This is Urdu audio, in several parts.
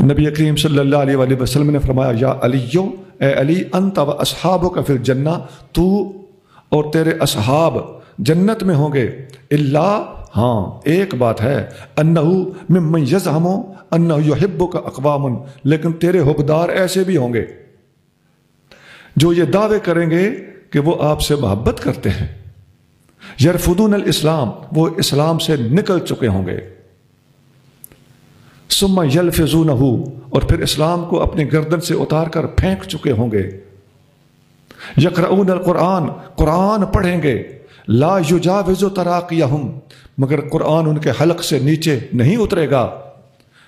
نبی کریم صلی اللہ علیہ وآلہ وسلم نے فرمایا یا علیو، اے علی، انت و اصحابک فی الجنہ، تو اور تیرے اصحاب جنت میں ہوں گے، اللہ، ہاں ایک بات ہے، انہو ممن یزعم انہو یحبک اقوام، لیکن تیرے حبدار ایسے بھی ہوں گے جو یہ دعوے کریں گے کہ وہ آپ سے محبت کرتے ہیں، یرفضون الاسلام، وہ اسلام سے نکل چکے ہوں گے، ثم یلفظونہ، اور پھر اسلام کو اپنی گردن سے اتار کر پھینک چکے ہوں گے، یقرؤون القرآن، قرآن پڑھیں گے، لا یجاوز تراقیہم، مگر قرآن ان کے حلق سے نیچے نہیں اترے گا،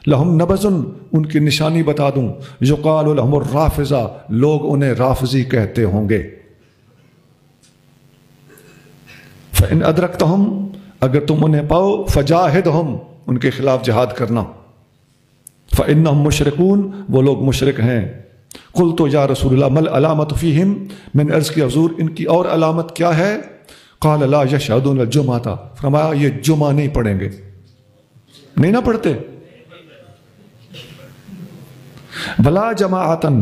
لہم نبذ، ان کی نشانی بتا دوں، یقال لہم الرافضہ، لوگ انہیں رافضی کہتے ہوں گے، فإن ادرکتہم، اگر تم انہیں پاؤ، فجاہدہم، ان کے خلاف جہاد کرنا، فإنہم مشرکون، وہ لوگ مشرک ہیں، قلت یا رسول اللہ مل علامت فیہم، میں نے عرض کی حضور ان کی اور علامت کیا ہے؟ قال لا یشہدون الجمعہ، فرمایا یہ جمعہ نہیں پڑھیں گے، نہیں نہ پڑھتے، ولا جماعتن،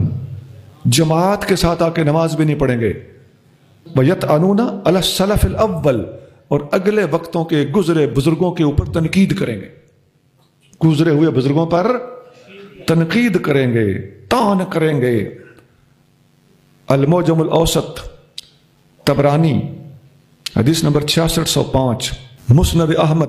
جماعت کے ساتھ آ کے نماز بھی نہیں پڑھیں گے، ویطعنون علی السلف الاول، اور اگلے وقتوں کے گزرے بزرگوں کے اوپر تنقید کریں گے، گزرے ہوئے بزرگوں پر تنقید کریں گے، طعن کریں گے۔ المعجم الاوسط طبرانی حدیث نمبر 6605، مسند احمد